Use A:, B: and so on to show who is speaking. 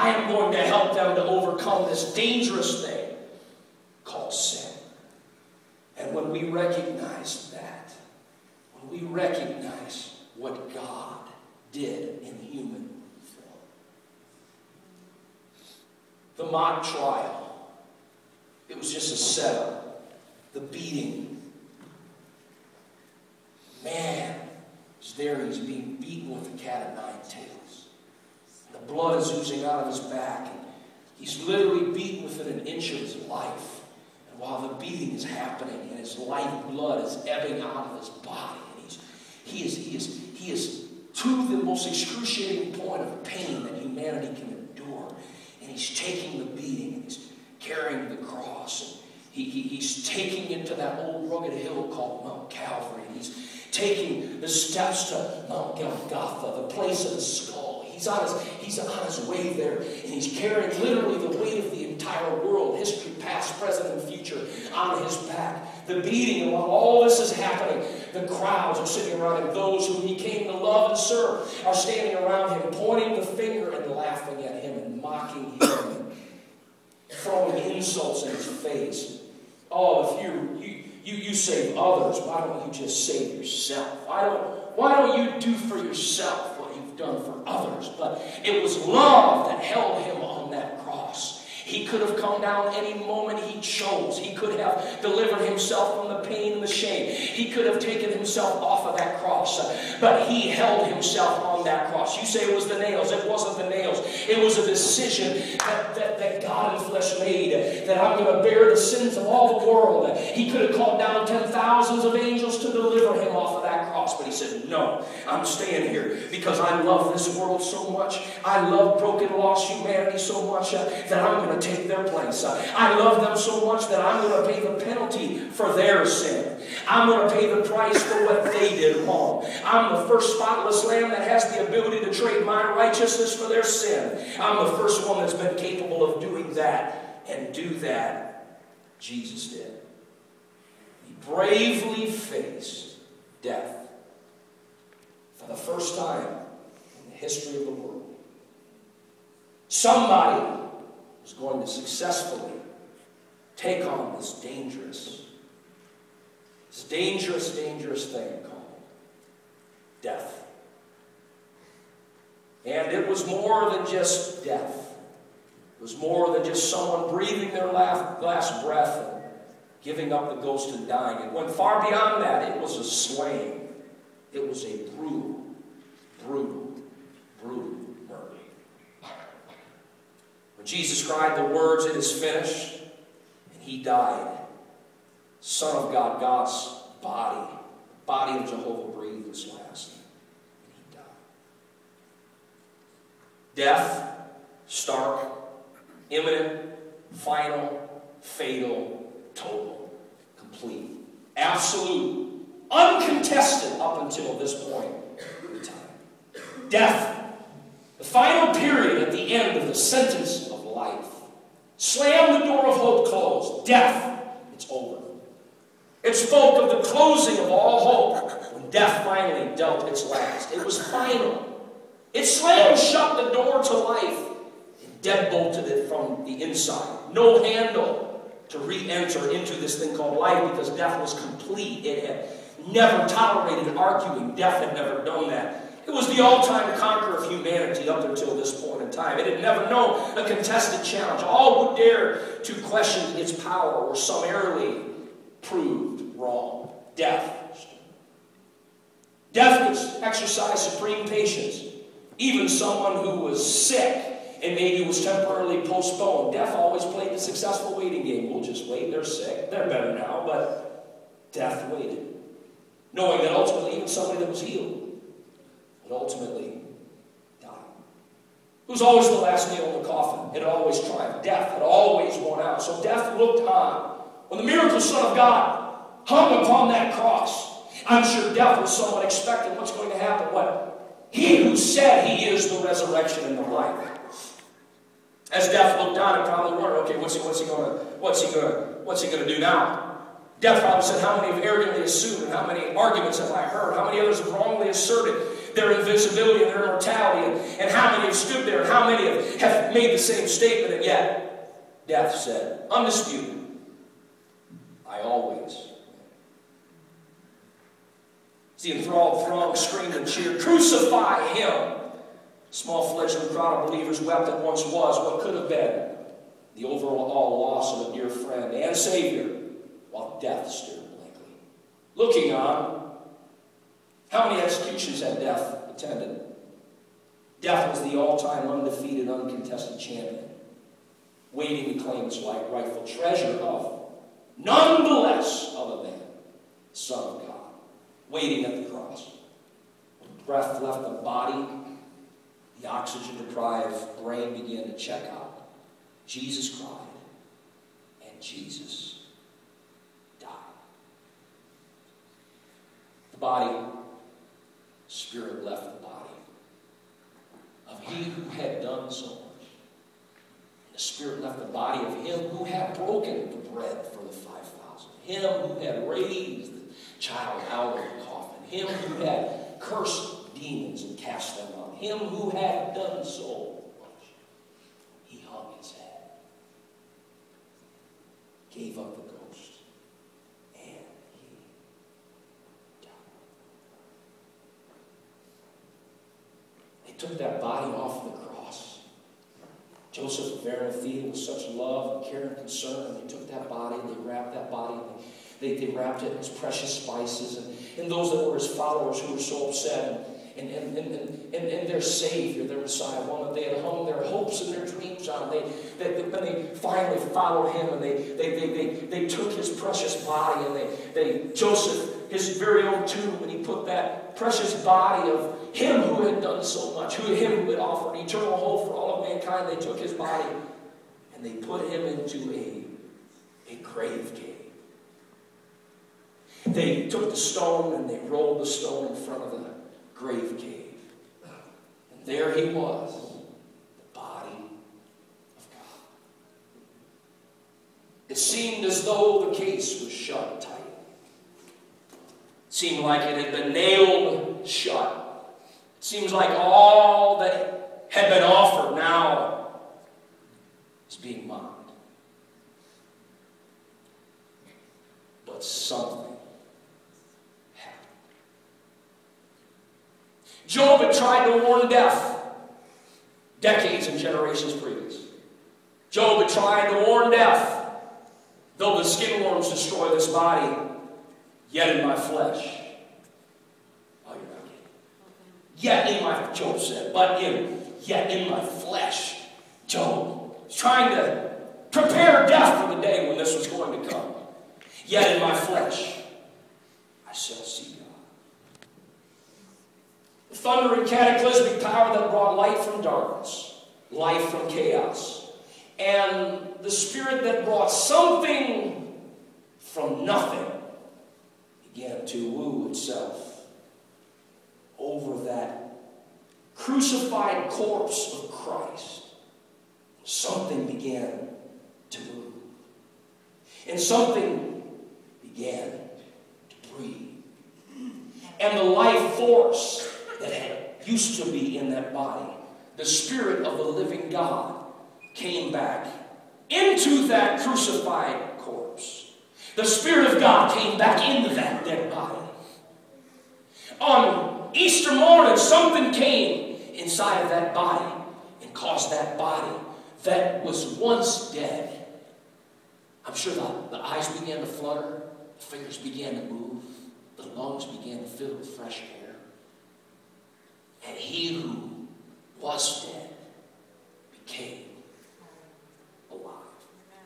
A: I am going to help them to overcome this dangerous thing called sin. And when we recognize that, when we recognize what God did in human form, the mock trial, it was just a setup. The beating, man is there and he's being beaten with a cat of nine tails. The blood is oozing out of his back, and he's literally beaten within an inch of his life. And while the beating is happening and his lifeblood is ebbing out of his body, and he is to the most excruciating point of pain that humanity can endure. And he's taking the beating and he's carrying the cross. And he's taking it to that old rugged hill called Mount Calvary. And he's taking the steps to Mount Golgotha, the place of the skull. He's on his way there, and he's carrying literally the weight of the entire world, history, past, present, and future, on his back. The beating, and while all this is happening, the crowds are sitting around him. Those whom he came to love and serve are standing around him, pointing the finger and laughing at him and mocking him and throwing insults in his face. Oh, if you save others, why don't you just save yourself? Why don't you do for yourself what you've done for others? But it was love that held him on that cross. He could have come down any moment he chose. He could have delivered himself from the pain and the shame. He could have taken himself off of that cross. But he held himself on that cross. You say it was the nails. It wasn't the nails. It was a decision that God in flesh made, that I'm going to bear the sins of all the world. He could have called down 10,000s of angels to deliver him off of that cross. But he said, no, I'm staying here because I love this world so much. I love broken, lost humanity so much that I'm going to take their place. I love them so much that I'm going to pay the penalty for their sin. I'm going to pay the price for what they did wrong. I'm the first spotless lamb that has the ability to trade my righteousness for their sin. I'm the first one that's been capable of doing that, and do that Jesus did. He bravely faced death for the first time in the history of the world. Somebody was going to successfully take on this dangerous thing called death. And it was more than just death. It was more than just someone breathing their last breath and giving up the ghost and dying. It went far beyond that. It was a slaying. It was a brutal murder. When Jesus cried the words, "It is finished," and he died, Son of God, God's body, the body of Jehovah, breathed his last, and he died. Death, stark, imminent, final, fatal, total, complete, absolute, uncontested up until this point in time. Death, the final period at the end of the sentence of life. Slam the door of hope closed. Death, it's over. It spoke of the closing of all hope when death finally dealt its last. It was final. It slammed shut the door to life and deadbolted it from the inside. No handle to re-enter into this thing called life, because death was complete. It had never tolerated arguing. Death had never done that. It was the all-time conqueror of humanity up until this point in time. It had never known a contested challenge. All who dared to question its power were summarily proved wrong. Death. Death could exercise supreme patience. Even someone who was sick and maybe was temporarily postponed. Death always played the successful waiting game. We'll just wait. They're sick. They're better now. But death waited. Knowing that ultimately even somebody that was healed would ultimately die. It was always the last nail in the coffin. It always triumphed. Death had always won out. So death looked on. When the miracle Son of God hung upon that cross, I'm sure death was somewhat expecting what's going to happen. What? He who said he is the resurrection and the life. As death looked on, it probably wondered, okay, what's he going to do now? Death probably said, how many have arrogantly assumed, and how many arguments have I heard? How many others have wrongly asserted their invisibility and their immortality, and how many have stood there, and how many have made the same statement, and yet death said, undisputed, I always win. The enthralled throng screamed and cheered, crucify him! Small fledgling crowd of believers wept that once was what could have been the overall loss of a dear friend and Savior, while death stood blankly looking on. How many executions had death attended? Death was the all-time undefeated, uncontested champion, waiting to claim its rightful treasure of none the less other than the Son of God, waiting at the cross. When breath left the body, the oxygen-deprived brain began to check out. Jesus cried, and Jesus died. The body, spirit left the body of he who had done so much. And the spirit left the body of him who had broken the bread for the 5,000. Him who had raised the child out of the coffin. Him who had cursed demons and cast them out. Him who had done so much. He hung his head, gave up the ghost, and he died. They took that body off the cross. Joseph of Arimathea, with such love and care and concern, and they took that body and they wrapped that body. They wrapped it in his precious spices, and those that were his followers who were so upset, and their Savior, their Messiah, one that they had hung their hopes and their dreams on. When they finally followed him, and they took his precious body, and Joseph, his very own tomb, and he put that precious body of him who had done so much, him who had offered eternal hope for all of mankind. They took his body and they put him into a grave cave. They took the stone and they rolled the stone in front of the grave cave. And there he was, the body of God. It seemed as though the case was shut tight. It seemed like it had been nailed shut. It seems like all that had been offered now is being mocked. But something happened. Job had tried to warn death decades and generations previous. Job had tried to warn death. Though the skin worms destroy this body, yet in my flesh. Oh, you're not kidding. Yet in my, Job said, yet in my flesh. Job was trying to prepare death for the day when this was going to come. Yet in my flesh, I shall see God. The thundering cataclysmic power that brought light from darkness, life from chaos, and the spirit that brought something from nothing began to woo itself over that crucified corpse of Christ. Something began to move. And something began to breathe. And the life force that had used to be in that body, the Spirit of the living God, came back into that crucified corpse. The Spirit of God came back into that dead body. On Easter morning, something came inside of that body and caused that body that was once dead. I'm sure the eyes began to flutter, the fingers began to move, the lungs began to fill with fresh air. And he who was